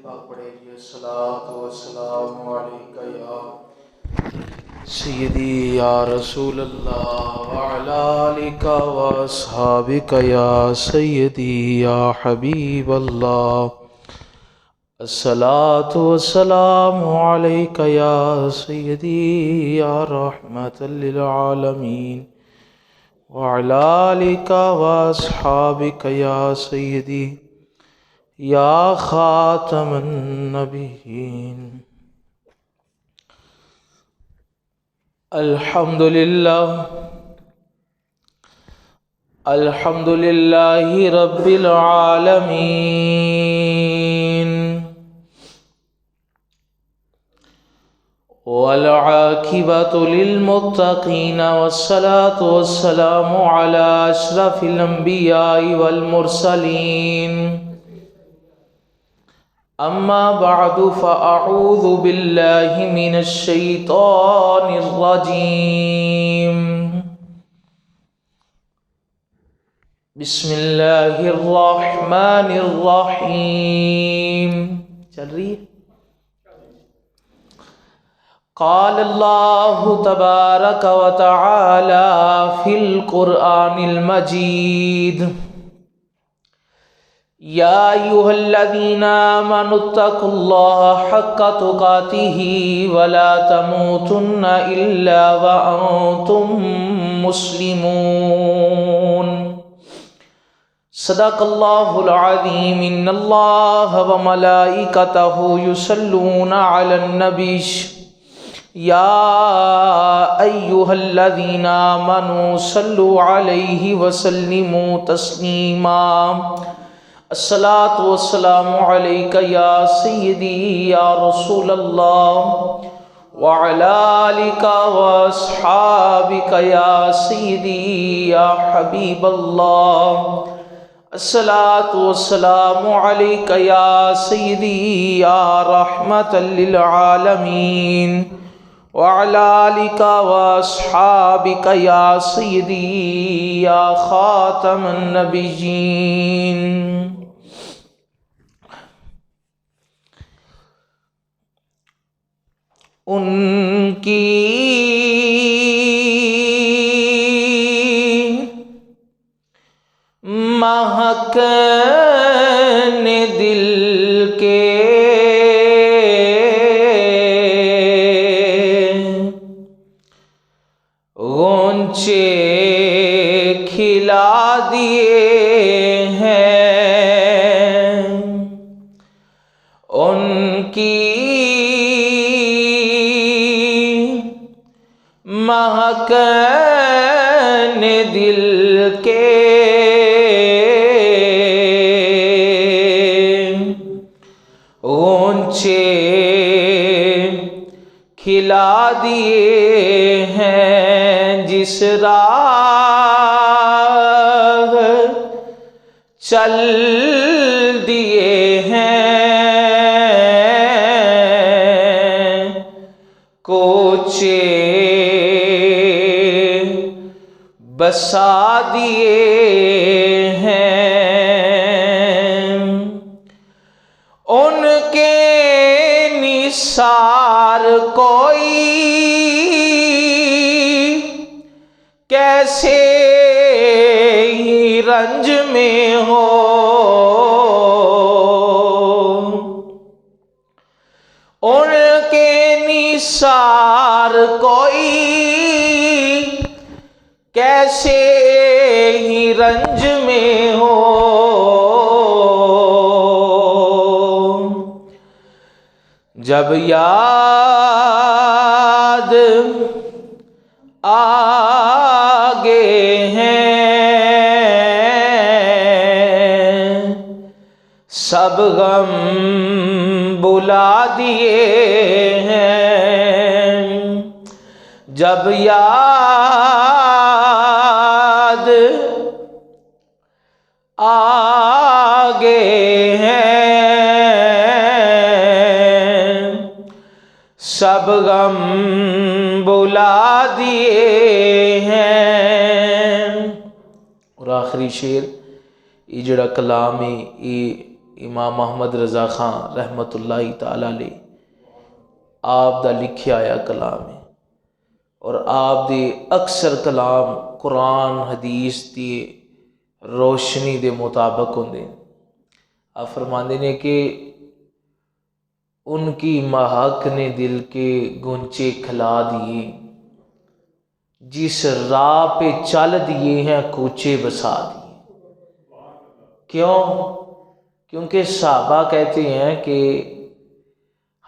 پاک پڑھے جی الصلاۃ والسلام علیکہ یا سیدی یا رسول اللہ وعلی آلک واصحابک یا سیدی یا حبیب اللہ الصلاۃ والسلام علیکہ یا سیدی یا رحمت للعالمین وعلی آلک واصحابک یا سیدی یا خاتم النبیین الحمد للہ رب العالمین والعاقبۃ للمتقین والصلاة والسلام علی اشرف الانبیاء والمرسلین اما بعد فاعوذ باللہ من الشیطان الرجیم بسم اللہ الرحمن الرحیم چل رہی ہے قال اللہ تبارک و تعالی فی القرآن المجید یا ایھا الذین آمنوا اتقوا اللہ حق تقاتہ ولا تموتن الا وانتم مسلمون صدق اللہ العظیم ان اللہ وملائکتہ یصلون علی النبی یا ایھا الذین آمنوا صلوا علیہ وسلموا تسلیما الصلاۃ والسلام علیکہ یا سیدی یا رسول اللہ وعلی آلک واصحابک یا سیدی یا حبیب اللہ الصلاۃ والسلام علیکہ یا سیدی یا رحمت للعالمین وعلی آلک واصحابک یا سیدی یا خاتم النبیین ان کی مہک نے دل کے غنچے کھلا دیے ہیں ان کی مہک نے دل کے غنچے کھلا دیے ہیں جس راہ چل دیے ہیں کوچے بسا دیے ہیں ان کے نثار کوئی کیسے ہی رنج میں ہو ان کے نثار کوئی کیسے ہی رنج میں ہو جب یاد آگے ہیں سب غم بلا دیے ہیں جب یاد آگے ہیں سب غم بلا دیے ہیں اور آخری شعر یہ جڑا کلام ہے یہ امام محمد رضا خان رحمت اللہ تعالی علیہ آپ دا لکھیا آیا کلام ہے، اور آپ دے اکثر کلام قرآن حدیث دی روشنی دے مطابق ہوندے۔ آپ فرماندے نے کہ ان کی مہک نے دل کے گنچے کھلا دیے، جس راہ پہ چل دیے ہیں کوچے بسا دیے۔ کیوں؟ کیونکہ صحابہ کہتے ہیں کہ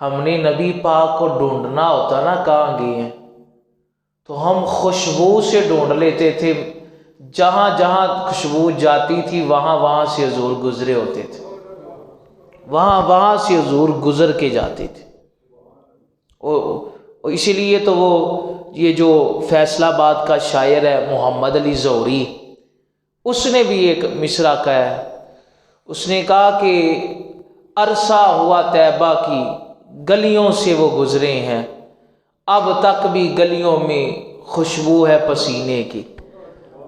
ہم نے نبی پاک کو ڈھونڈنا ہوتا نا کہاں گئے ہیں، تو ہم خوشبو سے ڈھونڈ لیتے تھے، جہاں جہاں خوشبو جاتی تھی وہاں سے حضور گزرے ہوتے تھے، وہاں سے حضور گزر کے جاتے تھے۔ اور اسی لیے تو وہ یہ جو فیصل آباد کا شاعر ہے محمد علی زہری، اس نے بھی ایک مصرع کہا ہے، اس نے کہا کہ عرصہ ہوا طیبہ کی گلیوں سے وہ گزرے ہیں، اب تک بھی گلیوں میں خوشبو ہے پسینے کی۔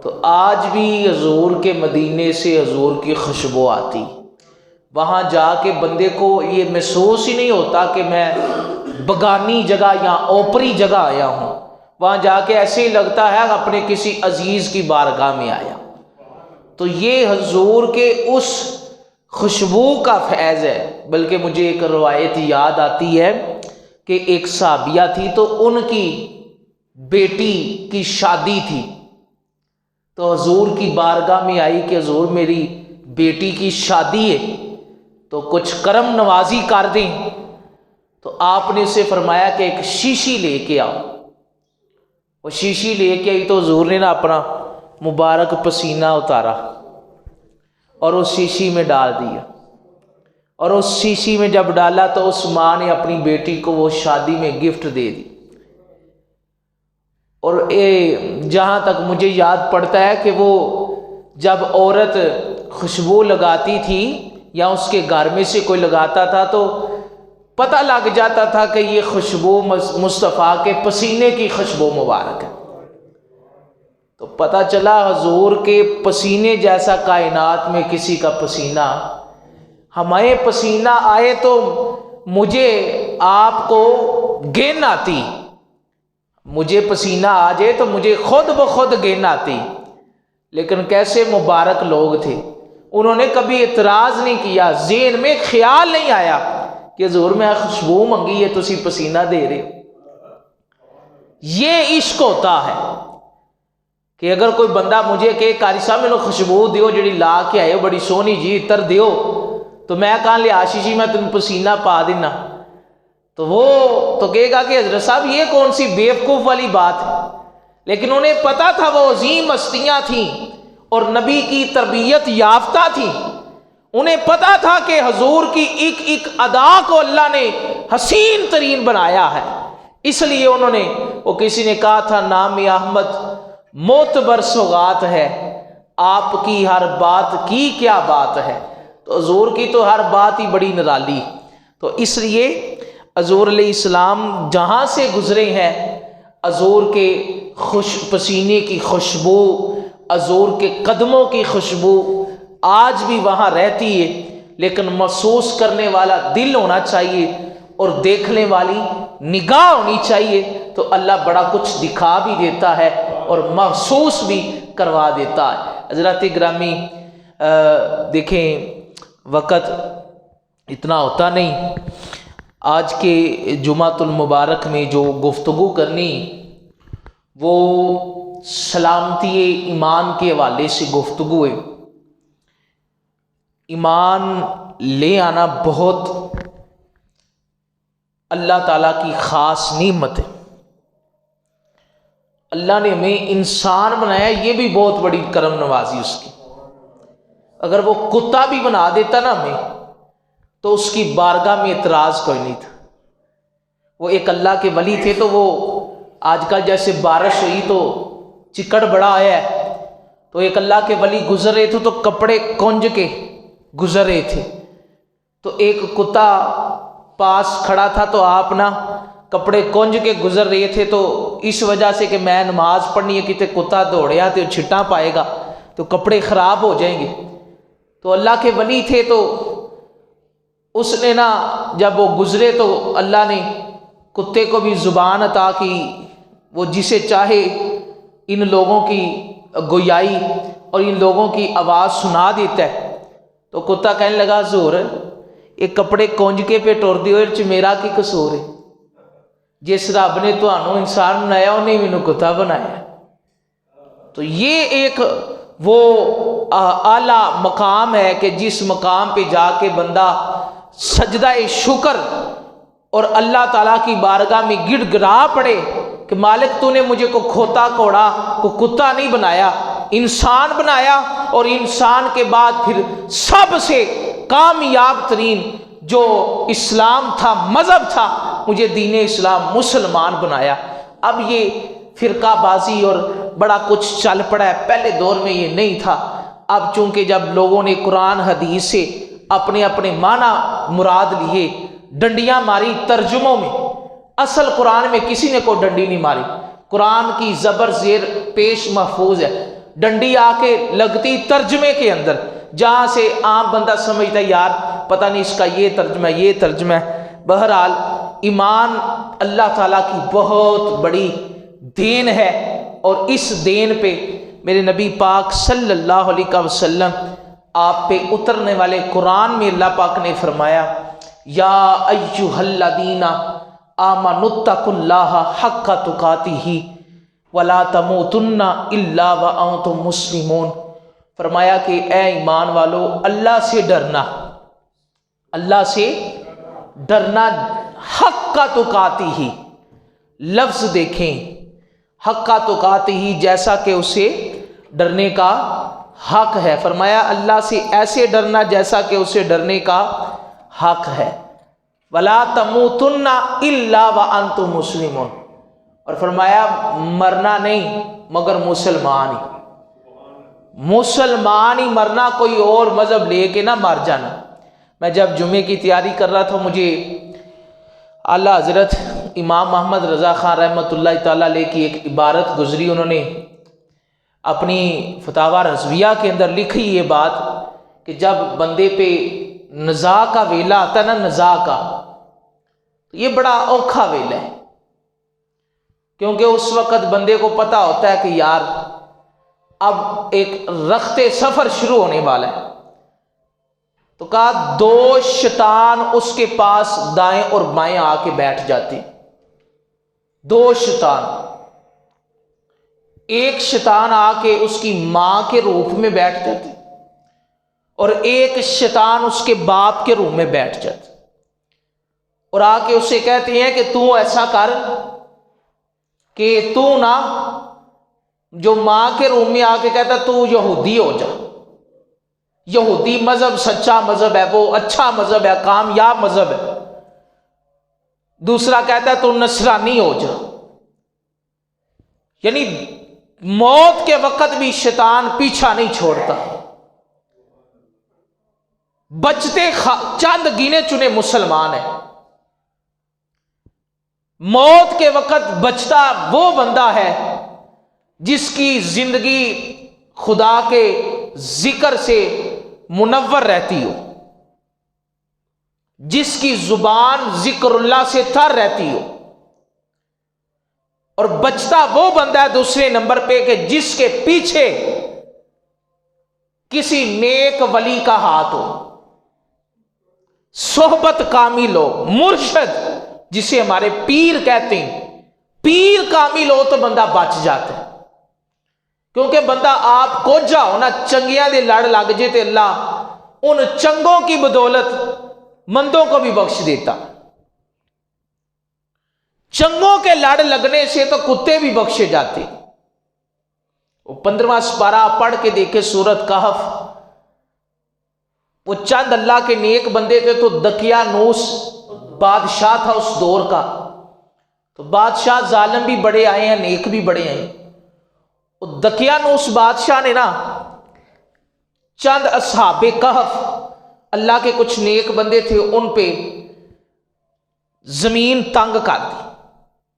تو آج بھی حضور کے مدینے سے حضور کی خوشبو آتی، وہاں جا کے بندے کو یہ محسوس ہی نہیں ہوتا کہ میں بگانی جگہ یا اوپری جگہ آیا ہوں، وہاں جا کے ایسے ہی لگتا ہے اپنے کسی عزیز کی بارگاہ میں آیا۔ تو یہ حضور کے اس خوشبو کا فیض ہے۔ بلکہ مجھے ایک روایت یاد آتی ہے کہ ایک صحابیہ تھی، تو ان کی بیٹی کی شادی تھی، تو حضور کی بارگاہ میں آئی کہ حضور میری بیٹی کی شادی ہے تو کچھ کرم نوازی کر دیں۔ تو آپ نے اسے فرمایا کہ ایک شیشی لے کے آؤ۔ وہ شیشی لے کے آئی تو حضور نے نا اپنا مبارک پسینہ اتارا اور اس شیشی میں ڈال دیا، اور اس شیشی میں جب ڈالا تو اس ماں نے اپنی بیٹی کو وہ شادی میں گفٹ دے دی۔ اور جہاں تک مجھے یاد پڑتا ہے کہ وہ جب عورت خوشبو لگاتی تھی یا اس کے گھر میں سے کوئی لگاتا تھا تو پتہ لگ جاتا تھا کہ یہ خوشبو مصطفیٰ کے پسینے کی خوشبو مبارک ہے۔ تو پتہ چلا حضور کے پسینے جیسا کائنات میں کسی کا پسینہ، ہمیں پسینہ آئے تو مجھے آپ کو گن آتی، مجھے پسینہ آ جائے تو مجھے خود بخود گن آتی۔ لیکن کیسے مبارک لوگ تھے، انہوں نے کبھی اعتراض نہیں کیا، ذہن میں خیال نہیں آیا کہ حضور میں خوشبو منگی ہے تسی پسینہ دے رہے ہو۔ یہ عشق ہوتا ہے کہ اگر کوئی بندہ مجھے کہ قاری صاحب میں خوشبو دیو جڑی لا کے آئے ہو بڑی سونی جی عطر دیو، تو میں کہاں لیا آشیشی میں تم پسینہ پا دینا، تو وہ تو کہے گا کہ حضرت صاحب یہ کون سی بیوقوف والی بات ہے۔ لیکن انہیں پتا تھا وہ عظیم ہستیاں تھیں اور نبی کی تربیت یافتہ تھیں، انہیں پتا تھا کہ حضور کی ایک ایک ادا کو اللہ نے حسین ترین بنایا ہے، اس لیے انہوں نے، وہ کسی نے کہا تھا نام احمد معتبر سوغات ہے، آپ کی ہر بات کی کیا بات ہے۔ تو حضور کی تو ہر بات ہی بڑی نرالی، تو اس لیے حضور علیہ السلام جہاں سے گزرے ہیں حضور کے پسینے کی خوشبو، حضور کے قدموں کی خوشبو آج بھی وہاں رہتی ہے، لیکن محسوس کرنے والا دل ہونا چاہیے اور دیکھنے والی نگاہ ہونی چاہیے، تو اللہ بڑا کچھ دکھا بھی دیتا ہے اور محسوس بھی کروا دیتا ہے۔ حضرات گرامی دیکھیں وقت اتنا ہوتا نہیں، آج کے جمعۃ المبارک میں جو گفتگو کرنی وہ سلامتی ایمان کے حوالے سے گفتگو ہے۔ ایمان لے آنا بہت اللہ تعالیٰ کی خاص نعمت ہے۔ اللہ نے ہمیں انسان بنایا، یہ بھی بہت بڑی کرم نوازی اس کی۔ اگر وہ کتا بھی بنا دیتا نا ہمیں تو اس کی بارگاہ میں اعتراض کوئی نہیں تھا۔ وہ ایک اللہ کے ولی تھے، تو وہ آج کل جیسے بارش ہوئی تو چکڑ بڑا آیا ہے، تو ایک اللہ کے ولی گزر رہے تھے تو کپڑے کنج کے گزر رہے تھے، تو ایک کتا پاس کھڑا تھا، تو آپ نا کپڑے کنج کے گزر رہے تھے، تو اس وجہ سے کہ میں نماز پڑھنی ہے، کتے کتا دوڑیا تو چھٹا پائے گا تو کپڑے خراب ہو جائیں گے۔ تو اللہ کے ولی تھے، تو اس نے نا جب وہ گزرے تو اللہ نے کتے کو بھی زبان عطا کی، وہ جسے چاہے ان لوگوں کی گویائی اور ان لوگوں کی آواز سنا دیتا ہے۔ تو کتا کہنے لگا حضور یہ کپڑے کونجکے پہ ٹر دیو چ میرا کی قصور ہے، جس رب نے تانوں انسان بنایا انہیں مینوں کتا بنایا۔ تو یہ ایک وہ اعلیٰ مقام ہے کہ جس مقام پہ جا کے بندہ سجدہ شکر اور اللہ تعالیٰ کی بارگاہ میں گڑ گڑا پڑے کہ مالک تو نے مجھے کو کھوتا کوڑا کو کتا نہیں بنایا، انسان بنایا، اور انسان کے بعد پھر سب سے کامیاب ترین جو اسلام تھا، مذہب تھا، مجھے دین اسلام مسلمان بنایا۔ اب یہ فرقہ بازی اور بڑا کچھ چل پڑا ہے، پہلے دور میں یہ نہیں تھا۔ اب چونکہ جب لوگوں نے قرآن حدیث سے اپنے اپنے معنی مراد لیے، ڈنڈیاں ماری ترجموں میں، اصل قرآن میں کسی نے کوئی ڈنڈی نہیں ماری، قرآن کی زبر زیر پیش محفوظ ہے، ڈنڈی آ کے لگتی ترجمے کے اندر، جہاں سے عام بندہ سمجھتا ہے یار پتہ نہیں اس کا یہ ترجمہ ہے یہ ترجمہ ہے۔ بہرحال ایمان اللہ تعالیٰ کی بہت بڑی دین ہے، اور اس دین پہ میرے نبی پاک صلی اللہ علیہ وسلم آپ پہ اترنے والے قرآن میں اللہ پاک نے فرمایا یا ایھا الذین آمنوا اتقوا اللہ حق تقاتہ ولا تموتن الا وانتم مسلمون۔ فرمایا کہ اے ایمان والو اللہ سے ڈرنا، اللہ سے ڈرنا، حق تقاتہ، لفظ دیکھیں، حق تقاتہ جیسا کہ اسے ڈرنے کا حق ہے۔ فرمایا اللہ سے ایسے ڈرنا جیسا کہ اسے ڈرنے کا حق ہے۔ ولا تموتن الا وانتم مسلمون، اور فرمایا مرنا نہیں مگر مسلمان ہی، مسلمان ہی مرنا، کوئی اور مذہب لے کے نہ مر جانا۔ میں جب جمعے کی تیاری کر رہا تھا مجھے اعلیٰ حضرت امام محمد رضا خان رحمۃ اللہ تعالیٰ علیہ کی ایک عبارت گزری، انہوں نے اپنی فتاوی رضویہ کے اندر لکھی یہ بات کہ جب بندے پہ نزاع کا ویلا آتا ہے نا، نزاع کا، تو یہ بڑا اوکھا ویلا ہے، کیونکہ اس وقت بندے کو پتہ ہوتا ہے کہ یار اب ایک رخت سفر شروع ہونے والا ہے۔ تو کہا دو شیطان اس کے پاس دائیں اور بائیں آ کے بیٹھ جاتے، دو شیطان، ایک شیطان آ کے اس کی ماں کے روپ میں بیٹھ جاتے اور ایک شیطان اس کے باپ کے روپ میں بیٹھ جاتے، اور آ کے اسے کہتے ہیں کہ تو ایسا کر کہ تو نا، جو ماں کے روم میں آ کے کہتا تو یہودی ہو جا، یہودی مذہب سچا مذہب ہے، وہ اچھا مذہب ہے، کامیاب مذہب ہے۔ دوسرا کہتا ہے تو نصرانی ہو جا۔ یعنی موت کے وقت بھی شیطان پیچھا نہیں چھوڑتا، بچتے چند گینے چنے مسلمان ہیں، موت کے وقت بچتا وہ بندہ ہے جس کی زندگی خدا کے ذکر سے منور رہتی ہو، جس کی زبان ذکر اللہ سے تر رہتی ہو، اور بچتا وہ بندہ ہے دوسرے نمبر پہ کہ جس کے پیچھے کسی نیک ولی کا ہاتھ ہو، صحبت کامل ہو، مرشد جسے ہمارے پیر کہتے ہیں، پیر کامل ہو تو بندہ بچ جاتا ہے، کیونکہ بندہ آپ کو جاؤ نا چنگیاں دے لڑ لگ جے تے اللہ ان چنگوں کی بدولت مندوں کو بھی بخش دیتا، چنگوں کے لڑ لگنے سے تو کتے بھی بخشے جاتے۔ وہ 15واں سپارہ پڑھ کے دیکھے سورۃ کہف، وہ چند اللہ کے نیک بندے تھے، تو دقیانوس بادشاہ تھا اس دور کا، تو بادشاہ ظالم بھی بڑے آئے ہیں نیک بھی بڑے ہیں۔ دقیانوس بادشاہ نے نا چند اصحاب کہف اللہ کے کچھ نیک بندے تھے ان پہ زمین تنگ کر دی،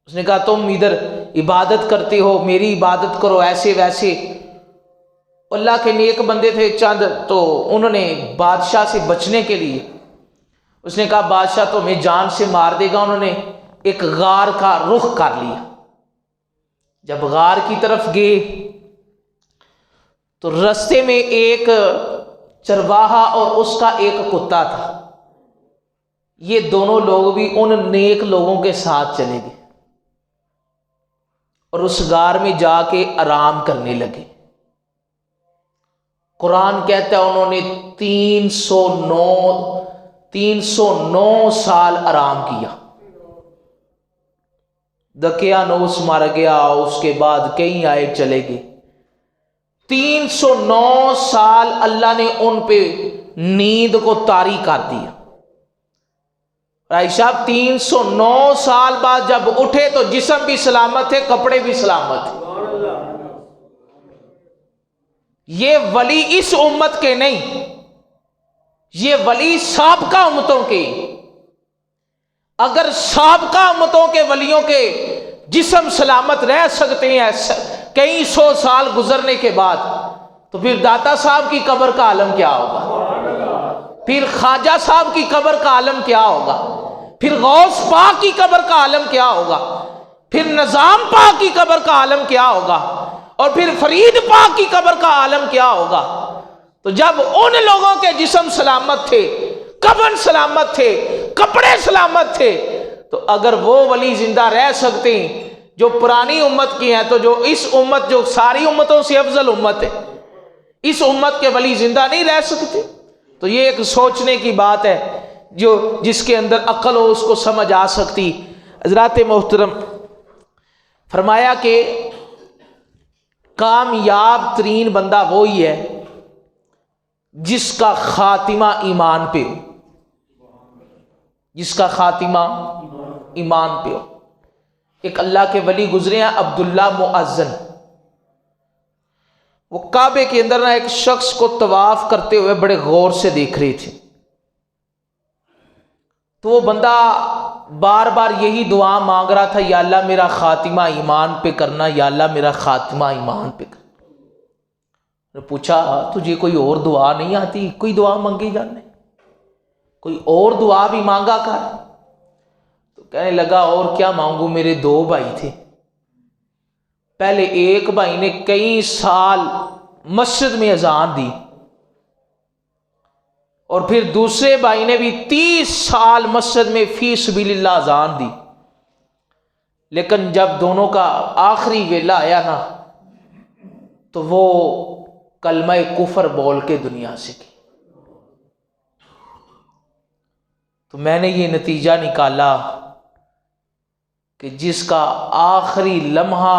اس نے کہا تم ادھر عبادت کرتے ہو میری عبادت کرو ایسے ویسے۔ اللہ کے نیک بندے تھے چند، تو انہوں نے بادشاہ سے بچنے کے لیے اس نے کہا بادشاہ تو ہمیں جان سے مار دے گا. انہوں نے ایک غار کا رخ کر لیا. جب غار کی طرف گئے تو رستے میں ایک چرواہا اور اس کا ایک کتا تھا. یہ دونوں لوگ بھی ان نیک لوگوں کے ساتھ چلے گئے اور اس غار میں جا کے آرام کرنے لگے. قرآن کہتا ہے انہوں نے 309 سال آرام کیا. دقیانوس مر گیا، اس کے بعد کئی آئے چلے گئے. 309 سال اللہ نے ان پہ نیند کو طاری کر دیا. بھائی صاحب 309 سال بعد جب اٹھے تو جسم بھی سلامت تھے، کپڑے بھی سلامت تھے. یہ ولی اس امت کے نہیں، یہ ولی سابقہ امتوں کے. اگر سابقہ امتوں کے ولیوں کے جسم سلامت رہ سکتے ہیں کئی سو سال گزرنے کے بعد، تو پھر داتا صاحب کی قبر کا عالم کیا ہوگا؟ پھر خواجہ صاحب کی قبر کا عالم کیا ہوگا؟ پھر غوث پاک کی قبر کا عالم کیا ہوگا؟ پھر نظام پاک کی قبر کا عالم کیا ہوگا؟ اور پھر فرید پاک کی قبر کا عالم کیا ہوگا؟ تو جب ان لوگوں کے جسم سلامت تھے، کفن سلامت تھے، کپڑے سلامت تھے، تو اگر وہ ولی زندہ رہ سکتے ہیں جو پرانی امت کی ہیں، تو جو اس امت جو ساری امتوں سے افضل امت ہے، اس امت کے ولی زندہ نہیں رہ سکتے. تو یہ ایک سوچنے کی بات ہے جو جس کے اندر عقل ہو اس کو سمجھ آ سکتی. حضرات محترم، فرمایا کہ کامیاب ترین بندہ وہی ہے جس کا خاتمہ ایمان پہ ہو، جس کا خاتمہ ایمان پہ ہو. ایک اللہ کے ولی گزرے ہیں عبداللہ مؤذن. وہ کعبے کے اندر ایک شخص کو طواف کرتے ہوئے بڑے غور سے دیکھ رہے تھے. تو وہ بندہ بار بار یہی دعا مانگ رہا تھا، یا اللہ میرا خاتمہ ایمان پہ کرنا، یا اللہ میرا خاتمہ ایمان پہ کرنا. نے پوچھا تجھے کوئی اور دعا نہیں آتی؟ کوئی دعا مانگی جانے، کوئی اور دعا بھی مانگا کر. تو کہنے لگا اور کیا مانگوں، میرے 2 بھائی تھے. پہلے ایک بھائی نے کئی سال مسجد میں اذان دی، اور پھر دوسرے بھائی نے بھی 30 سال مسجد میں فی سبیل اللہ اذان دی. لیکن جب دونوں کا آخری ویلا آیا نا، تو وہ کلمہ کفر بول کے دنیا سے گئی. تو میں نے یہ نتیجہ نکالا کہ جس کا آخری لمحہ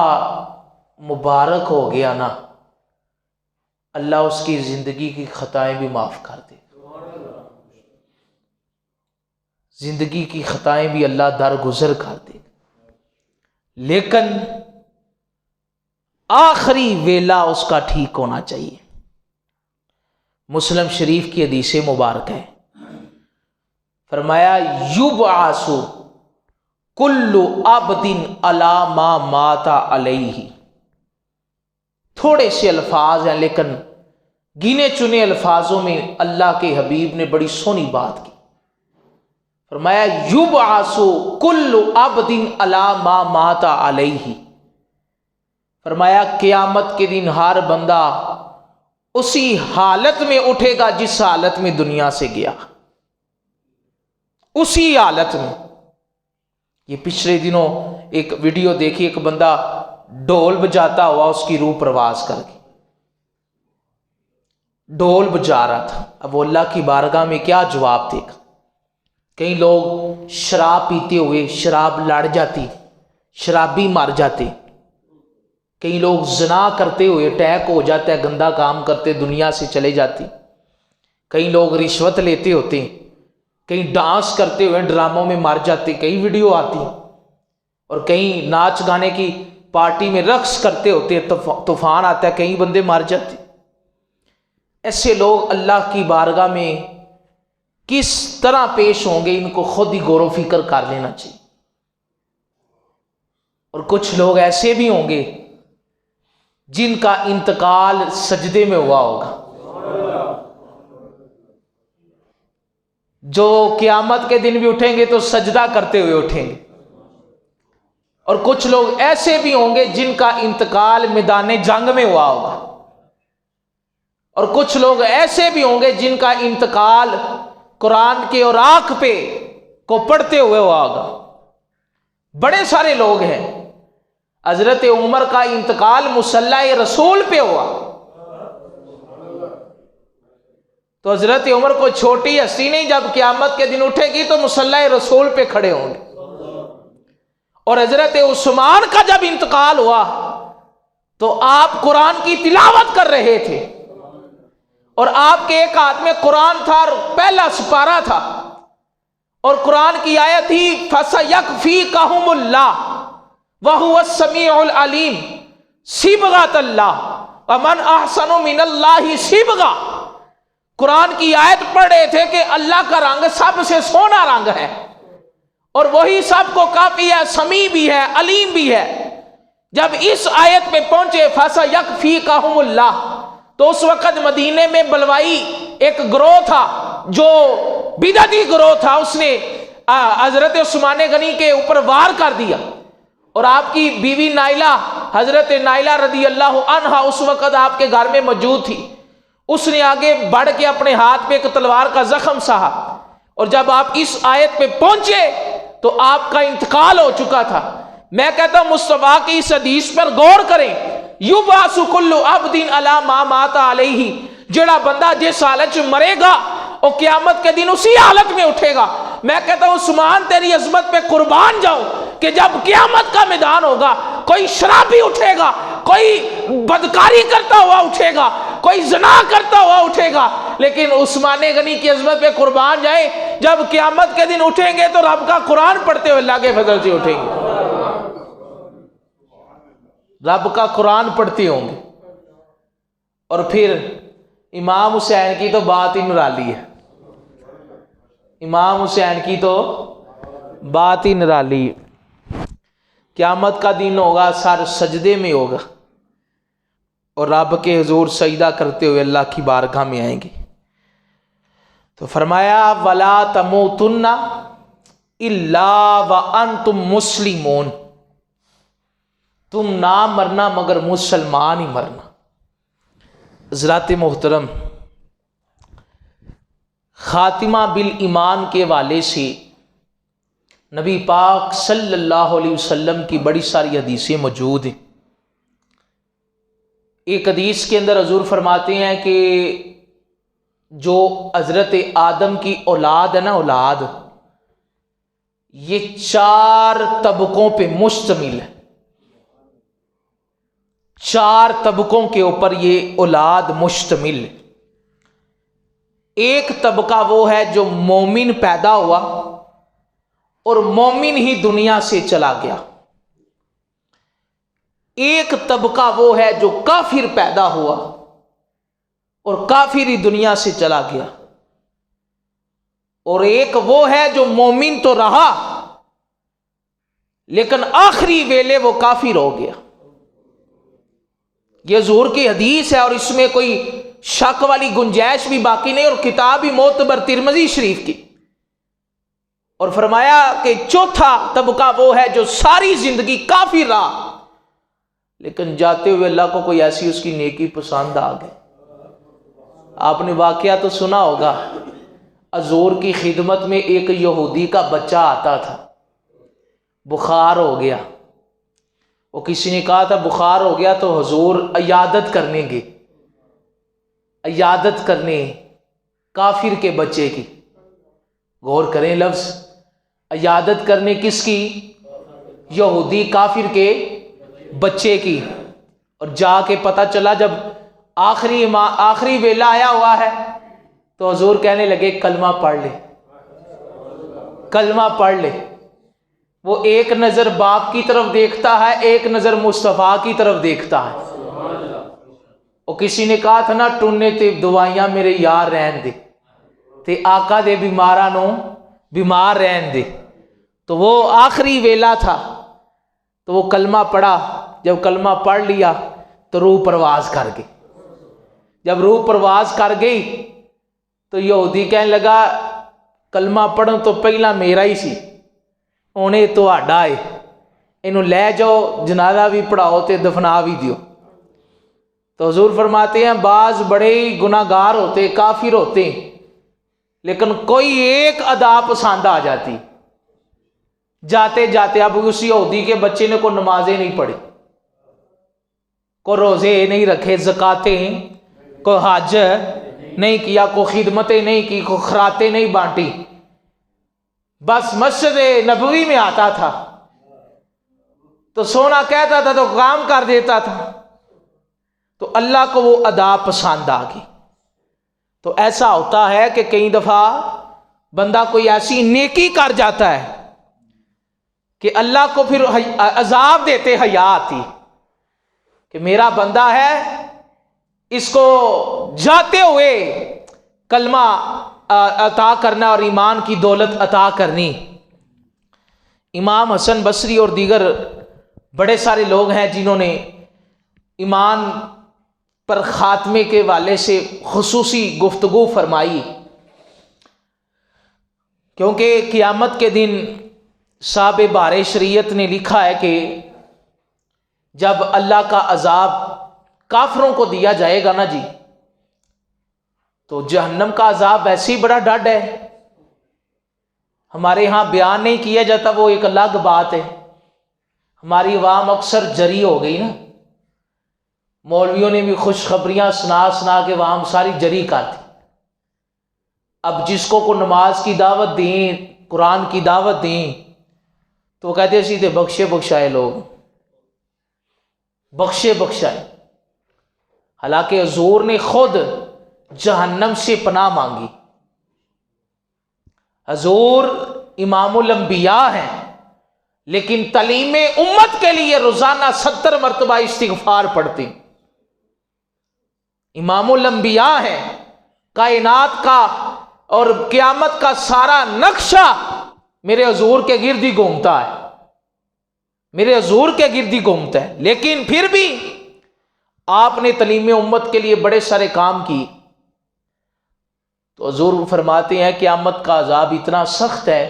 مبارک ہو گیا نا، اللہ اس کی زندگی کی خطائیں بھی معاف کر دے. زندگی کی خطائیں بھی اللہ درگزر کر دے. لیکن آخری ویلا اس کا ٹھیک ہونا چاہیے. مسلم شریف کی حدیث مبارک ہے، فرمایا یبعث کل عبد علی ما مات علیہ. تھوڑے سے الفاظ ہیں لیکن گنے چنے الفاظوں میں اللہ کے حبیب نے بڑی سونی بات کی. فرمایا یبعث کل عبد علی ما مات علیہ. فرمایا قیامت کے دن ہر بندہ اسی حالت میں اٹھے گا جس حالت میں دنیا سے گیا، اسی حالت میں. یہ پچھلے دنوں ایک ویڈیو دیکھی، ایک بندہ ڈھول بجاتا ہوا اس کی روح پرواز کر گئی. ڈھول بجا رہا تھا. اب وہ اللہ کی بارگاہ میں کیا جواب دے گا؟ کئی لوگ شراب پیتے ہوئے شراب لڑ جاتی، شرابی مر جاتے. کئی لوگ زنا کرتے ہوئے اٹیک ہو جاتا ہے، گندا کام کرتے دنیا سے چلے جاتی. کئی لوگ رشوت لیتے ہوتے، کئی ڈانس کرتے ہوئے ڈراموں میں مر جاتے، کئی ویڈیو آتی. اور کئی ناچ گانے کی پارٹی میں رقص کرتے ہوتے، طوفان آتا ہے، کئی بندے مر جاتے. ایسے لوگ اللہ کی بارگاہ میں کس طرح پیش ہوں گے، ان کو خود ہی غور و فکر کر لینا چاہیے. اور کچھ لوگ ایسے بھی ہوں گے جن کا انتقال سجدے میں ہوا ہوگا. جو قیامت کے دن بھی اٹھیں گے تو سجدہ کرتے ہوئے اٹھیں گے، اور کچھ لوگ ایسے بھی ہوں گے جن کا انتقال میدان جنگ میں ہوا ہوگا، اور کچھ لوگ ایسے بھی ہوں گے جن کا انتقال قرآن کے اوراق پہ کو پڑھتے ہوئے ہوا ہوگا۔ بڑے سارے لوگ ہیں۔ حضرت عمر کا انتقال مصلی رسول پہ ہوا، تو حضرت عمر کو چھوٹی ہستی نہیں، جب قیامت کے دن اٹھے گی تو مصلی رسول پہ کھڑے ہوں گے۔ اور حضرت عثمان کا جب انتقال ہوا تو آپ قرآن کی تلاوت کر رہے تھے، اور آپ کے ایک ہاتھ میں قرآن تھا اور پہلا سپارہ تھا، اور قرآن کی آیت تھی فَسَيَكْفِيكَهُمُ اللَّهُ وَهُوَ السَّمِيعُ الْعَلِيمُ صِبْغَةَ اللَّهِ وَمَنْ أَحْسَنُ مِنَ اللَّهِ صِبْغَةً۔ قرآن کی آیت پڑھ رہے تھے کہ اللہ کا رنگ سب سے سونا رنگ ہے، اور وہی سب کو کافی ہے، سمیع بھی ہے، علیم بھی ہے۔ جب اس آیت پہ پہنچے فَسَيَكْفِيكَهُمُ اللَّهُ، تو اس وقت مدینے میں بلوائی ایک گروہ تھا جو بدعتی گروہ تھا، اس نے حضرت عثمان غنی کے اوپر وار کر دیا، اور آپ کی بیوی نائلہ، حضرت نائلہ رضی اللہ عنہا اس وقت آپ کے گھر میں موجود تھی۔ اس نے آگے بڑھ کے اپنے ہاتھ پہ ایک تلوار کا زخم سہا، اور جب آپ اس آیت پہ پہنچے تو آپ کا انتقال ہو چکا تھا۔ میں کہتا ہوں مصطفیٰ کی اس حدیث پر غور کریں، یبعث کل عبد علی ما مات علیہ، جڑا بندہ جس حالت میں مرے گا اور قیامت کے دن اسی حالت میں اٹھے گا۔ میں کہتا ہوں عثمان تیری عظمت پہ قربان جاؤ کہ جب قیامت کا میدان ہوگا کوئی شرابی اٹھے گا، کوئی بدکاری کرتا ہوا اٹھے گا، کوئی زنا کرتا ہوا اٹھے گا، لیکن عثمان غنی کی عظمت پہ قربان جائے، جب قیامت کے دن اٹھیں گے تو رب کا قرآن پڑھتے ہوئے اللہ کے فضل سے اٹھیں گے، رب کا قرآن پڑھتے ہوں گے۔ اور پھر امام حسین کی تو بات ہی نرالی ہے، امام حسین کی تو بات ہی نرالی ہے۔ قیامت کا دن ہوگا، سر سجدے میں ہوگا، اور رب کے حضور سجدہ کرتے ہوئے اللہ کی بارگاہ میں آئیں گے۔ تو فرمایا وَلَا تَمُوتُنَّ إِلَّا وَأَنْتُمْ مُسْلِمُونَ، تم نہ مرنا مگر مسلمان ہی مرنا۔ حضرات محترم، خاتمہ بالایمان کے حوالے سے نبی پاک صلی اللہ علیہ وسلم کی بڑی ساری حدیثیں موجود ہیں۔ ایک حدیث کے اندر حضور فرماتے ہیں کہ جو حضرت آدم کی اولاد ہے نا، اولاد یہ 4 طبقوں پہ مشتمل ہے، 4 طبقوں کے اوپر یہ اولاد مشتمل ہے۔ ایک طبقہ وہ ہے جو مومن پیدا ہوا اور مومن ہی دنیا سے چلا گیا، ایک طبقہ وہ ہے جو کافر پیدا ہوا اور کافر ہی دنیا سے چلا گیا، اور ایک وہ ہے جو مومن تو رہا لیکن آخری ویلے وہ کافر ہو گیا۔ یہ حضور کی حدیث ہے اور اس میں کوئی شک والی گنجائش بھی باقی نہیں، اور کتاب ہی معتبر ترمذی شریف کی۔ اور فرمایا کہ چوتھا طبقہ وہ ہے جو ساری زندگی کافر رہا لیکن جاتے ہوئے اللہ کو کوئی ایسی اس کی نیکی پسند آ گئی۔ آپ نے واقعہ تو سنا ہوگا، حضور کی خدمت میں ایک یہودی کا بچہ آتا تھا، بخار ہو گیا، وہ کسی نے کہا تھا بخار ہو گیا تو حضور عیادت کرنے گے، عیادت کرنے کافر کے بچے کی۔ غور کریں لفظ، عیادت کرنے کس کی؟ یہودی کافر کے بچے کی۔ اور جا کے پتہ چلا جب آخری ویلا آیا ہوا ہے تو حضور کہنے لگے کلمہ پڑھ لے، کلمہ پڑھ لے۔ وہ ایک نظر باپ کی طرف دیکھتا ہے، ایک نظر مصطفیٰ کی طرف دیکھتا ہے۔ اور کسی نے کہا تھا نا ٹونے تے دوائیاں میرے یار رہن دے تے آقا دے بیماراں نو بیمار رہن دے۔ تو وہ آخری ویلا تھا تو وہ کلمہ پڑھا، جب کلمہ پڑھ لیا تو روح پرواز کر گئی۔ جب روح پرواز کر گئی تو یہودی کہنے لگا کلمہ پڑھن تو پہلا میرا ہی سی، ہن یہ تہاڈا ہے، اینوں لے جاؤ، جنازہ بھی پڑھاؤ تے دفنا بھی دیو۔ تو حضور فرماتے ہیں بعض بڑے ہی گناہ گار ہوتے، کافر ہوتے ہیں، لیکن کوئی ایک ادا پسند آ جاتی، جاتے جاتے اب اسی یہودی کے بچے نے کوئی نمازیں نہیں پڑھی، کوئی روزے نہیں رکھے، زکاتیں، کوئی حج نہیں کیا، کوئی خدمتیں نہیں کی، کوئی خراتیں نہیں بانٹی، بس مسجد نبوی میں آتا تھا تو سونا کہتا تھا تو کام کر دیتا تھا، تو اللہ کو وہ ادا پسند آ گئی۔ تو ایسا ہوتا ہے کہ کئی دفعہ بندہ کوئی ایسی نیکی کر جاتا ہے کہ اللہ کو پھر عذاب دیتے حیات ہی کہ میرا بندہ ہے، اس کو جاتے ہوئے کلمہ عطا کرنا اور ایمان کی دولت عطا کرنی۔ امام حسن بصری اور دیگر بڑے سارے لوگ ہیں جنہوں نے ایمان پر خاتمے کے والے سے خصوصی گفتگو فرمائی، کیونکہ قیامت کے دن صاحب بار شریعت نے لکھا ہے کہ جب اللہ کا عذاب کافروں کو دیا جائے گا نا جی، تو جہنم کا عذاب ویسے ہی بڑا ڈڈ ہے، ہمارے ہاں بیان نہیں کیا جاتا، وہ ایک الگ بات ہے، ہماری عوام اکثر جری ہو گئی نا، مولویوں نے بھی خوشخبریاں سنا سنا کے عوام ساری جری کر دی۔ اب جس کو نماز کی دعوت دیں، قرآن کی دعوت دیں تو کہتے اسی تھے بخشے بخشائے لوگ، بخشے بخشائے، حالانکہ حضور نے خود جہنم سے پناہ مانگی۔ حضور امام الانبیاء ہیں لیکن تعلیم امت کے لیے روزانہ 70 مرتبہ استغفار پڑھتے، امام الانبیاء ہیں، کائنات کا اور قیامت کا سارا نقشہ میرے حضور کے گرد ہی گھومتا ہے، میرے حضور کے گرد ہی گھومتا ہے، لیکن پھر بھی آپ نے تعلیم امت کے لیے بڑے سارے کام کیے۔ تو حضور فرماتے ہیں قیامت کا عذاب اتنا سخت ہے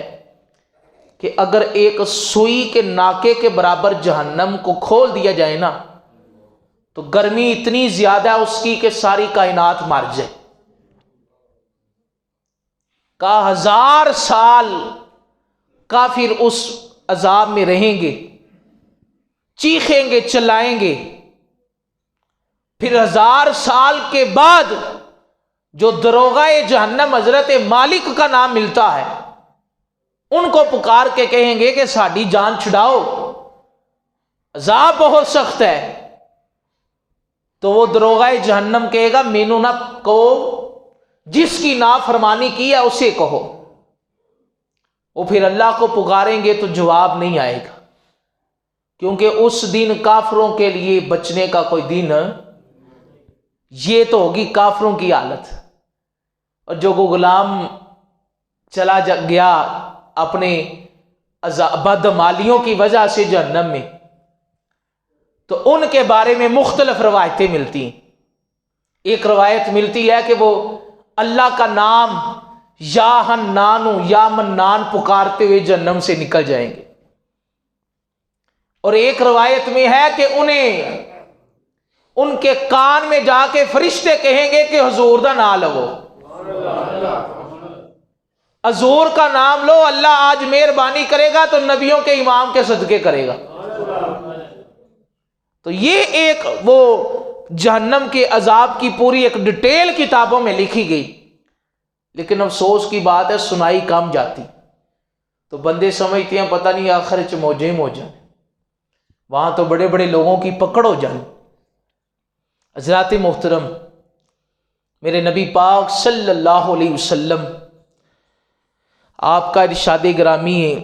کہ اگر ایک سوئی کے ناکے کے برابر جہنم کو کھول دیا جائے نا تو گرمی اتنی زیادہ ہے اس کی کہ ساری کائنات مر جائے، کا 1000 سال کافر اس عذاب میں رہیں گے، چیخیں گے، چلائیں گے، پھر 1000 سال کے بعد جو دروغہ جہنم حضرت مالک کا نام ملتا ہے ان کو پکار کے کہیں گے کہ ساڈی جان چھڑاؤ، عذاب بہت سخت ہے۔ تو وہ دروغہ جہنم کہے گا مینوں نہ کہو، جس کی نافرمانی کی ہے اسے کہو۔ وہ پھر اللہ کو پکاریں گے تو جواب نہیں آئے گا، کیونکہ اس دن کافروں کے لیے بچنے کا کوئی دن، یہ تو ہوگی کافروں کی حالت۔ اور جو غلام چلا گیا اپنے بدعمالیوں کی وجہ سے جہنم میں، تو ان کے بارے میں مختلف روایتیں ملتی ہیں۔ ایک روایت ملتی ہے کہ وہ اللہ کا نام یا حنان یا منان پکارتے ہوئے جہنم سے نکل جائیں گے، اور ایک روایت میں ہے کہ انہیں ان کے کان میں جا کے فرشتے کہیں گے کہ حضور دا نام لو، حضور کا نام لو، اللہ آج مہربانی کرے گا تو نبیوں کے امام کے صدقے کرے گا۔ تو یہ ایک وہ جہنم کے عذاب کی پوری ایک ڈیٹیل کتابوں میں لکھی گئی، لیکن افسوس کی بات ہے سنائی کم جاتی، تو بندے سمجھتے ہیں پتہ نہیں آخر چ موجے موجہ، وہاں تو بڑے بڑے لوگوں کی پکڑ ہو جانی۔ حضرات محترم، میرے نبی پاک صلی اللہ علیہ وسلم آپ کا ارشاد گرامی ہے،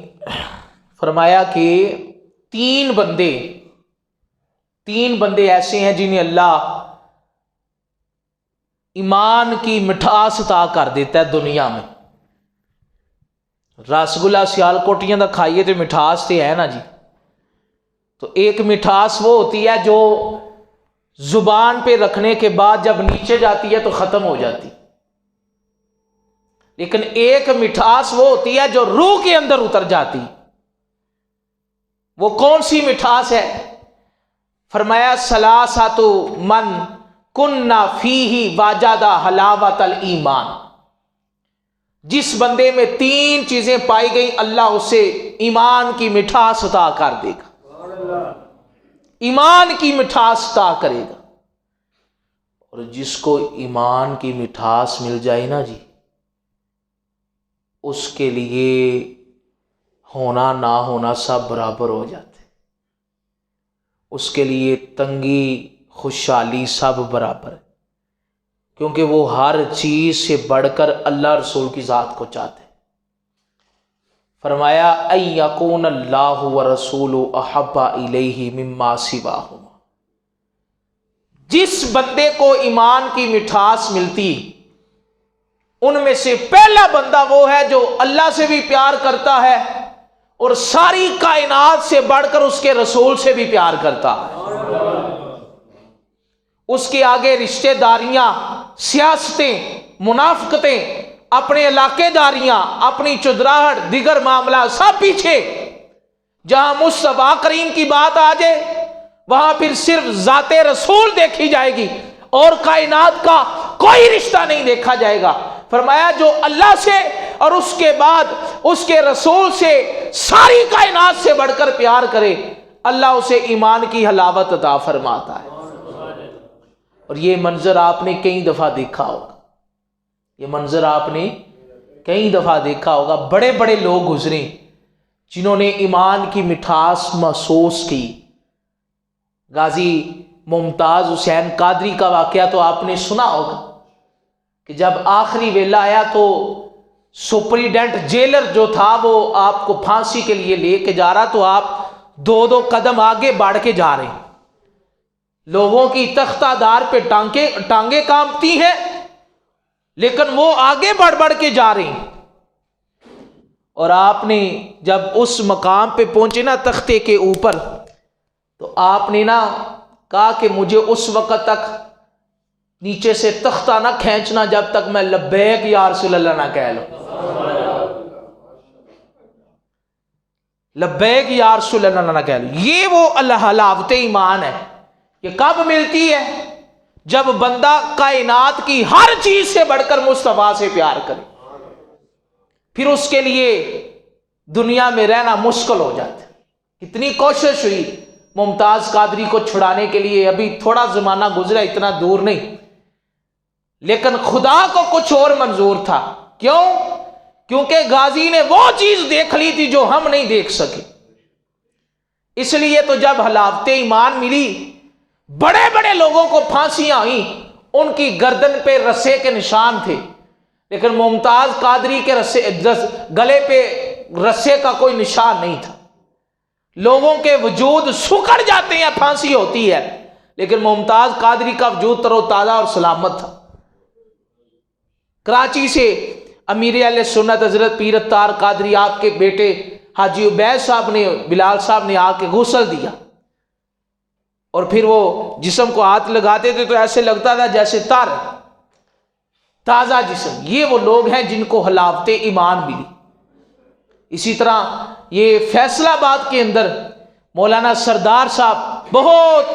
فرمایا کہ تین بندے ایسے ہیں جنہیں اللہ ایمان کی مٹھاس عطا کر دیتا ہے دنیا میں۔ رسگلا سیال کوٹیاں دا کھائیے تو مٹھاس تو ہے نا جی، تو ایک مٹھاس وہ ہوتی ہے جو زبان پہ رکھنے کے بعد جب نیچے جاتی ہے تو ختم ہو جاتی، لیکن ایک مٹھاس وہ ہوتی ہے جو روح کے اندر اتر جاتی. وہ کون سی مٹھاس ہے؟ فرمایا ثلاثۃ من کننا فیہ وجد حلاوۃ الایمان. جس بندے میں 3 چیزیں پائی گئی اللہ اسے ایمان کی مٹھاس عطا کر دے گا. ایمان کی مٹھاس عطا کرے گا. اور جس کو ایمان کی مٹھاس مل جائے نا جی، اس کے لیے ہونا نہ ہونا سب برابر ہو جاتے. اس کے لیے تنگی خوشحالی سب برابر ہے، کیونکہ وہ ہر چیز سے بڑھ کر اللہ رسول کی ذات کو چاہتے ہیں. فرمایا ان یکون اللہ ورسولہ احب الیہ مما سواہما. جس بندے کو ایمان کی مٹھاس ملتی، ان میں سے پہلا بندہ وہ ہے جو اللہ سے بھی پیار کرتا ہے اور ساری کائنات سے بڑھ کر اس کے رسول سے بھی پیار کرتا ہے. اس کے آگے رشتہ داریاں، سیاستیں، منافقتیں، اپنے علاقے داریاں، اپنی چدراہٹ، دیگر معاملات سب پیچھے. جہاں مصطفیٰ کریم کی بات آ جائے وہاں پھر صرف ذات رسول دیکھی جائے گی اور کائنات کا کوئی رشتہ نہیں دیکھا جائے گا. فرمایا جو اللہ سے اور اس کے بعد اس کے رسول سے ساری کائنات سے بڑھ کر پیار کرے، اللہ اسے ایمان کی حلاوت عطا فرماتا ہے. اور یہ منظر آپ نے کئی دفعہ دیکھا ہوگا. یہ منظر آپ نے کئی دفعہ دیکھا ہوگا. بڑے بڑے لوگ گزرے جنہوں نے ایمان کی مٹھاس محسوس کی. غازی ممتاز حسین قادری کا واقعہ تو آپ نے سنا ہوگا کہ جب آخری ویلا آیا تو سپریڈنٹ جیلر جو تھا وہ آپ کو پھانسی کے لیے لے کے جا رہا، تو آپ 2 قدم آگے بڑھ کے جا رہے ہیں. لوگوں کی تختہ دار پہ ٹانگیں کانپتی ہیں لیکن وہ آگے بڑھ بڑھ کے جا رہے ہیں. اور آپ نے جب اس مقام پہ پہنچے نا تختے کے اوپر، تو آپ نے نا کہا کہ مجھے اس وقت تک نیچے سے تختہ نہ کھینچنا جب تک میں لبیک یا رسول اللہ نہ کہہ لوں. لبیک یا رسول اللہ نہ کہہ لوں. یہ وہ حلاوت ایمان ہے. یہ کب ملتی ہے؟ جب بندہ کائنات کی ہر چیز سے بڑھ کر مصطفیٰ سے پیار کرے. پھر اس کے لیے دنیا میں رہنا مشکل ہو جاتا ہے. کتنی کوشش ہوئی ممتاز قادری کو چھڑانے کے لیے، ابھی تھوڑا زمانہ گزرا، اتنا دور نہیں، لیکن خدا کو کچھ اور منظور تھا. کیوں؟ کیونکہ غازی نے وہ چیز دیکھ لی تھی جو ہم نہیں دیکھ سکے. اس لیے تو جب حلاوت ایمان ملی، بڑے بڑے لوگوں کو پھانسیاں ہوئیں، ان کی گردن پہ رسے کے نشان تھے، لیکن ممتاز قادری کے گلے پہ رسے کا کوئی نشان نہیں تھا. لوگوں کے وجود سکڑ جاتے ہیں، پھانسی ہوتی ہے، لیکن ممتاز قادری کا وجود تر و تازہ اور سلامت تھا. کراچی سے امیر اہل سنت حضرت پیر اتار قادری آپ کے بیٹے حاجی عبید صاحب نے، بلال صاحب نے آ کے غسل دیا، اور پھر وہ جسم کو ہاتھ لگاتے تھے تو ایسے لگتا تھا جیسے تازہ جسم. یہ وہ لوگ ہیں جن کو حلاوت ایمان ملی. اسی طرح یہ فیصل آباد کے اندر مولانا سردار صاحب بہت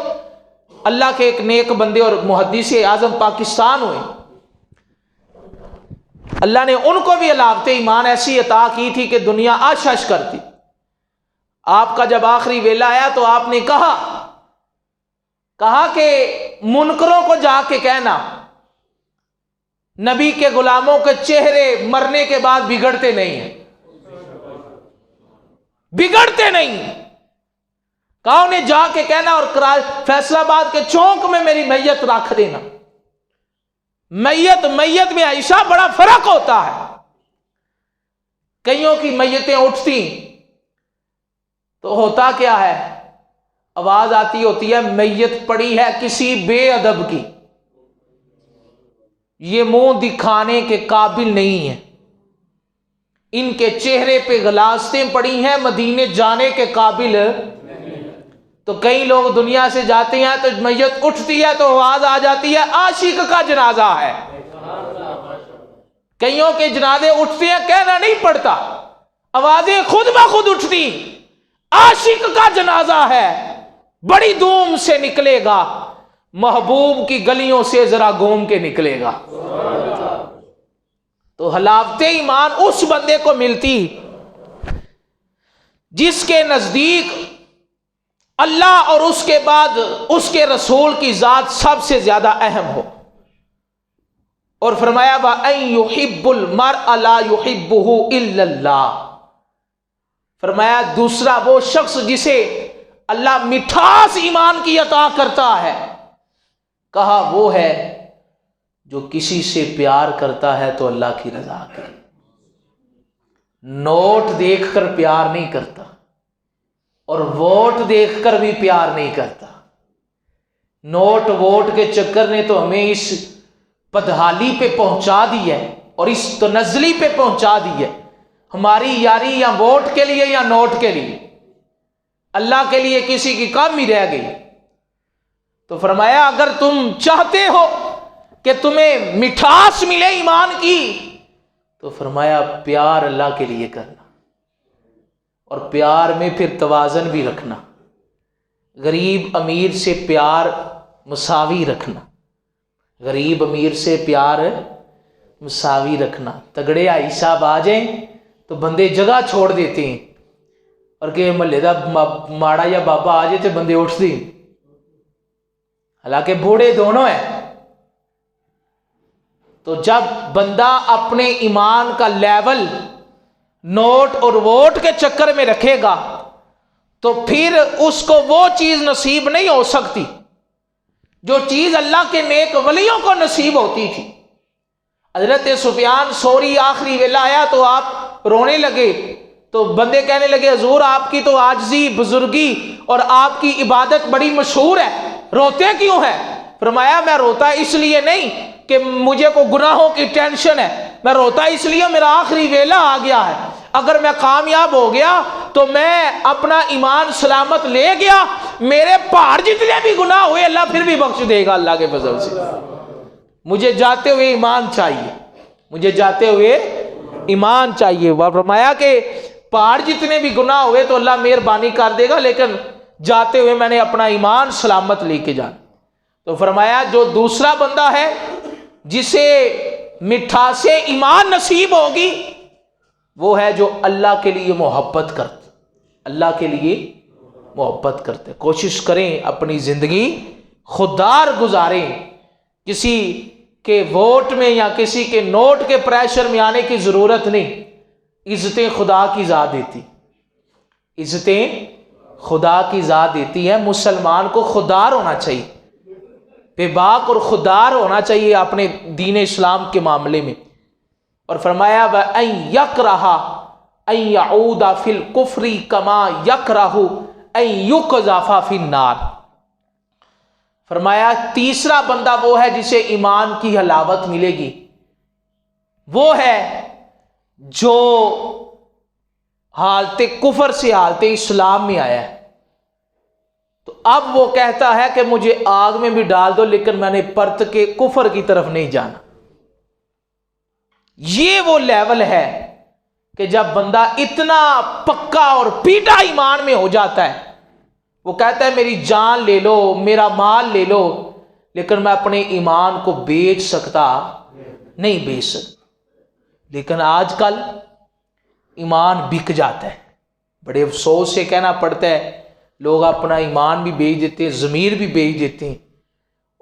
اللہ کے ایک نیک بندے اور محدث اعظم پاکستان ہوئے. اللہ نے ان کو بھی حلاوت ایمان ایسی عطا کی تھی کہ دنیا آشش کرتی. آپ کا جب آخری ویلا آیا تو آپ نے کہا کہ منکروں کو جا کے کہنا نبی کے غلاموں کے چہرے مرنے کے بعد بگڑتے نہیں ہیں، بگڑتے نہیں. کہا انہیں جا کے کہنا اور فیصل آباد کے چونک میں میری میت رکھ دینا. میت میں عائشہ بڑا فرق ہوتا ہے. کئیوں کی میتیں اٹھتی تو ہوتا کیا ہے، آواز آتی ہوتی ہے میت پڑی ہے کسی بے ادب کی، یہ منہ دکھانے کے قابل نہیں ہے، ان کے چہرے پہ غلاستیں پڑی ہیں، مدینے جانے کے قابل. تو کئی لوگ دنیا سے جاتے ہیں تو میت اٹھتی ہے تو آواز آ جاتی ہے عاشق کا جنازہ ہے. کئیوں کے جنازے اٹھتے ہیں، کہنا نہیں پڑتا، آوازیں خود بخود اٹھتی، عاشق کا جنازہ ہے، بڑی دھوم سے نکلے گا، محبوب کی گلیوں سے ذرا گھوم کے نکلے گا۔ تو حلاوت ایمان اس بندے کو ملتی جس کے نزدیک اللہ اور اس کے بعد اس کے رسول کی ذات سب سے زیادہ اہم ہو۔ اور فرمایا وَأَن يُحِبُّ الْمَرْءَ لَا يُحِبُّهُ إِلَّا اللَّهُ، فرمایا دوسرا وہ شخص جسے اللہ مٹھاس ایمان کی عطا کرتا ہے، کہا وہ ہے جو کسی سے پیار کرتا ہے تو اللہ کی رضا کے، نوٹ دیکھ کر پیار نہیں کرتا اور ووٹ دیکھ کر بھی پیار نہیں کرتا۔ نوٹ ووٹ کے چکر نے تو ہمیں اس بدحالی پہ پہنچا دی ہے اور اس تنزلی پہ پہنچا دی ہے۔ ہماری یاری یا ووٹ کے لیے یا نوٹ کے لیے، اللہ کے لیے کسی کی کم ہی رہ گئی۔ تو فرمایا اگر تم چاہتے ہو کہ تمہیں مٹھاس ملے ایمان کی تو فرمایا پیار اللہ کے لیے کرنا، اور پیار میں پھر توازن بھی رکھنا، غریب امیر سے پیار مساوی رکھنا، غریب امیر سے پیار مساوی رکھنا۔ تگڑے آئی صاحب آ جائیں تو بندے جگہ چھوڑ دیتے ہیں، اور کہ محلے دا ماڑا یا بابا آ جائے تو بندے اٹھتے ہیں، حالانکہ بوڑھے دونوں ہیں۔ تو جب بندہ اپنے ایمان کا لیول نوٹ اور ووٹ کے چکر میں رکھے گا تو پھر اس کو وہ چیز نصیب نہیں ہو سکتی جو چیز اللہ کے نیک ولیوں کو نصیب ہوتی تھی۔ حضرت سفیان ثوری آخری ویلا آیا تو آپ رونے لگے، تو بندے کہنے لگے حضور آپ کی تو عاجزی، بزرگی اور آپ کی عبادت بڑی مشہور ہے، روتے کیوں ہیں؟ فرمایا میں روتا اس لیے نہیں کہ مجھے کو گناہوں کی ٹینشن ہے، میں روتا اس لیے میرا آخری ویلا آ گیا ہے، اگر میں کامیاب ہو گیا تو میں اپنا ایمان سلامت لے گیا، میرے پہاڑ جتنے بھی گناہ ہوئے اللہ پھر بھی بخش دے گا اللہ کے فضل سے۔ مجھے جاتے ہوئے ایمان چاہیے، مجھے جاتے ہوئے ایمان چاہیے۔ وہ فرمایا کہ پہاڑ جتنے بھی گناہ ہوئے تو اللہ مہربانی کر دے گا، لیکن جاتے ہوئے میں نے اپنا ایمان سلامت لے کے جانا۔ تو فرمایا جو دوسرا بندہ ہے جسے مٹھاس ایمان نصیب ہوگی وہ ہے جو اللہ کے لیے محبت کرتا، اللہ کے لیے محبت کرتے۔ کوشش کریں اپنی زندگی خوددار گزاریں، کسی کے ووٹ میں یا کسی کے نوٹ کے پریشر میں آنے کی ضرورت نہیں۔ عزتیں خدا کی ذات دیتی، عزتیں خدا کی ذات دیتی ہے۔ مسلمان کو خوددار ہونا چاہیے، بے باک اور خوددار ہونا چاہیے اپنے دین اسلام کے معاملے میں۔ اور فرمایا وَأَن يَكْرَهَ أَن يَعُودَ فِي الْكُفْرِ كَمَا يَكْرَهُ أَن يُقْذَفَ فِي النَّارِ۔ فرمایا تیسرا بندہ وہ ہے جسے ایمان کی حلاوت ملے گی، وہ ہے جو حالت کفر سے حالت اسلام میں آیا ہے، تو اب وہ کہتا ہے کہ مجھے آگ میں بھی ڈال دو لیکن میں نے پرت کے کفر کی طرف نہیں جانا۔ یہ وہ لیول ہے کہ جب بندہ اتنا پکا اور پیٹا ایمان میں ہو جاتا ہے، وہ کہتا ہے میری جان لے لو، میرا مال لے لو، لیکن میں اپنے ایمان کو بیچ سکتا نہیں، بیچ سکتا۔ لیکن آج کل ایمان بک جاتا ہے، بڑے افسوس سے کہنا پڑتا ہے، لوگ اپنا ایمان بھی بیچ دیتے ہیں، ضمیر بھی بیچ دیتے ہیں،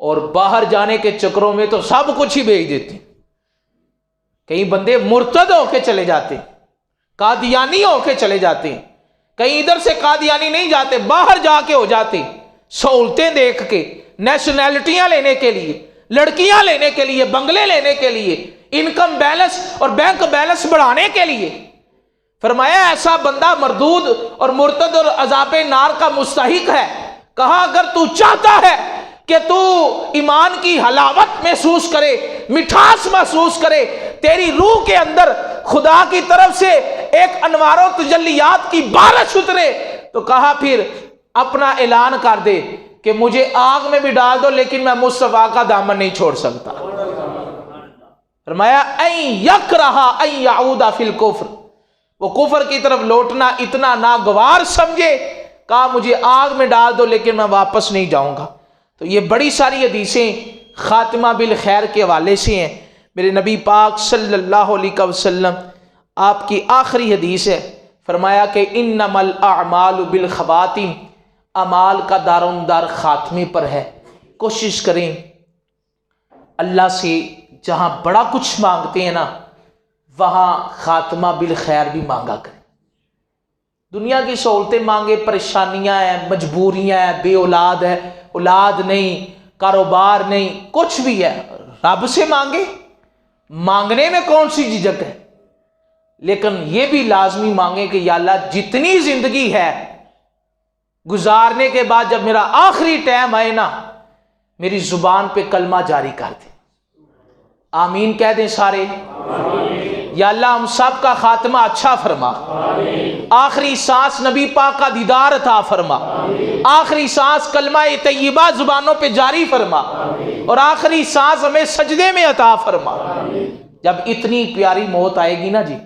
اور باہر جانے کے چکروں میں تو سب کچھ ہی بیچ دیتے ہیں۔ کئی بندے مرتد ہو کے چلے جاتے ہیں، قادیانی ہو کے چلے جاتے ہیں، کہیں ادھر سے قادیانی نہیں جاتے، باہر جا کے ہو جاتے، سہولتیں دیکھ کے، نیشنلٹیاں لینے کے لیے، لڑکیاں لینے کے لیے، بنگلے لینے کے لیے، انکم بیلنس اور بینک بیلنس بڑھانے کے لیے۔ فرمایا ایسا بندہ مردود اور مرتد اور عذاب نار کا مستحق ہے۔ کہا اگر تو چاہتا ہے کہ تو ایمان کی حلاوت محسوس کرے، مٹھاس محسوس کرے، تیری روح کے اندر خدا کی طرف سے ایک انوار و تجلیات کی بارش اترے، تو کہا پھر اپنا اعلان کر دے کہ مجھے آگ میں بھی ڈال دو لیکن میں مصطفیٰ کا دامن نہیں چھوڑ سکتا۔ فرمایا ان یکرہ ان یعود فی الکفر، وہ کفر کی طرف لوٹنا اتنا ناگوار سمجھے، کہا مجھے آگ میں ڈال دو لیکن میں واپس نہیں جاؤں گا۔ تو یہ بڑی ساری حدیثیں خاتمہ بالخیر کے حوالے سے ہیں۔ میرے نبی پاک صلی اللہ علیہ وسلم آپ کی آخری حدیث ہے، فرمایا کہ انما الاعمال بالخواتیم، اعمال کا دار و مدار خاتمے پر ہے۔ کوشش کریں اللہ سے جہاں بڑا کچھ مانگتے ہیں نا، وہاں خاتمہ بالخیر بھی مانگا کریں۔ دنیا کی سہولتیں مانگے، پریشانیاں ہیں، مجبوریاں ہیں، بے اولاد ہے، اولاد نہیں، کاروبار نہیں، کچھ بھی ہے، رب سے مانگے، مانگنے میں کون سی جھجک ہے، لیکن یہ بھی لازمی مانگے کہ یا اللہ جتنی زندگی ہے گزارنے کے بعد جب میرا آخری ٹائم آئے نا، میری زبان پہ کلمہ جاری کر دے۔ آمین کہہ دیں سارے۔ یا اللہ ہم سب کا خاتمہ اچھا فرما، آخری سانس نبی پاک کا دیدار عطا فرما، آخری سانس کلمہ طیبہ زبانوں پہ جاری فرما، اور آخری سانس ہمیں سجدے میں عطا فرما۔ جب اتنی پیاری موت آئے گی نا جی،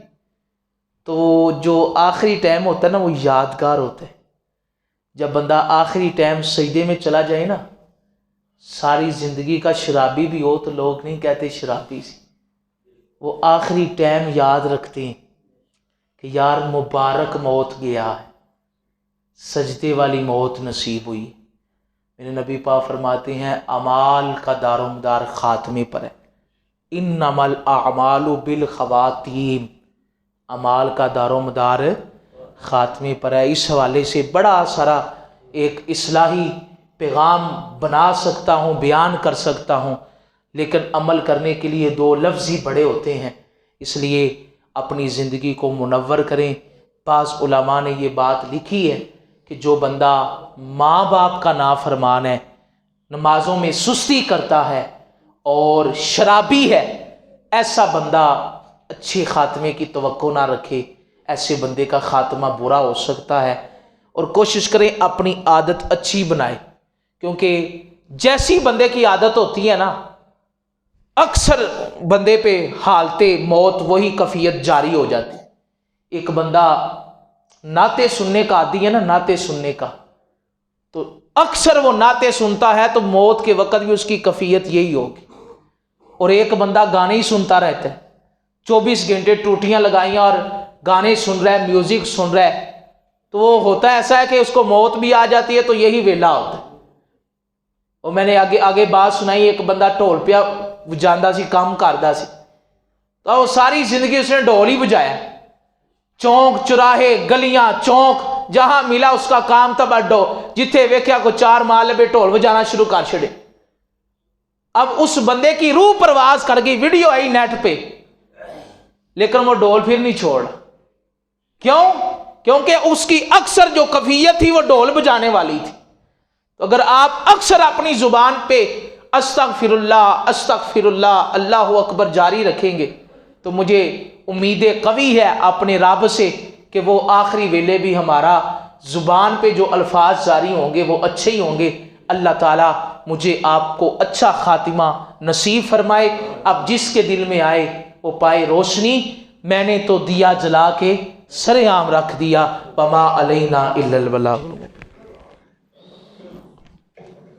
تو جو آخری ٹائم ہوتا ہے نا وہ یادگار ہوتا ہے۔ جب بندہ آخری ٹائم سجدے میں چلا جائے نا، ساری زندگی کا شرابی بھی ہو تو لوگ نہیں کہتے شرابی سی، وہ آخری ٹائم یاد رکھتے ہیں کہ یار مبارک موت گیا ہے، سجدے والی موت نصیب ہوئی۔ میرے نبی پاک فرماتے ہیں اعمال کا دار و مدار خاتمے پر ہے، انما الاعمال بالخواتیم، اعمال کا دار و مدار خاتمے پر ہے۔ اس حوالے سے بڑا سارا ایک اصلاحی پیغام بنا سکتا ہوں، بیان کر سکتا ہوں، لیکن عمل کرنے کے لیے دو لفظ ہی بڑے ہوتے ہیں، اس لیے اپنی زندگی کو منور کریں۔ بعض علماء نے یہ بات لکھی ہے کہ جو بندہ ماں باپ کا نافرمان ہے، نمازوں میں سستی کرتا ہے اور شرابی ہے، ایسا بندہ اچھے خاتمے کی توقع نہ رکھے، ایسے بندے کا خاتمہ برا ہو سکتا ہے۔ اور کوشش کریں اپنی عادت اچھی بنائے، کیونکہ جیسی بندے کی عادت ہوتی ہے نا، اکثر بندے پہ حالت موت وہی کفیت جاری ہو جاتی۔ ایک بندہ نعتیں سننے کا عادی ہے نا، نعتیں سننے کا، تو اکثر وہ نعتیں سنتا ہے تو موت کے وقت بھی اس کی کفیت یہی ہوگی۔ اور ایک بندہ گانے ہی سنتا رہتا ہے، 24 گھنٹے ٹوٹیاں لگائیاں اور گانے سن رہا ہے، میوزک سن رہا ہے، تو وہ ہوتا ایسا ہے کہ اس کو موت بھی آ جاتی ہے تو یہی ویلا ہوتا ہے۔ اور میں نے آگے بات سنائی، ایک بندہ ڈھول پہ بجاندہ سی، کام کردا سی، تو وہ ساری زندگی اس نے ڈھول ہی بجایا، چونک چراہے گلیاں چونک جہاں ملا اس کا کام تھا بڈو، جتھے ویکھیا کو 4 محلے پہ ڈھول بجانا شروع کر چھڑے۔ اب اس بندے کی روح پرواز کر گئی، ویڈیو آئی نیٹ پہ، لیکن وہ ڈھول پھر نہیں چھوڑ۔ کیوں؟ کیونکہ اس کی اکثر جو کیفیت تھی وہ ڈھول بجانے والی تھی۔ تو اگر آپ اکثر اپنی زبان پہ استغفر اللہ اللہ اکبر جاری رکھیں گے تو مجھے امید قوی ہے اپنے رب سے کہ وہ آخری ویلے بھی ہمارا زبان پہ جو الفاظ جاری ہوں گے وہ اچھے ہی ہوں گے۔ اللہ تعالیٰ مجھے آپ کو اچھا خاتمہ نصیب فرمائے۔ اب جس کے دل میں آئے وہ پائے روشنی۔ میں نے تو دیا جلا کے سر عام رکھ دیا، وما علینا الا البلاغ۔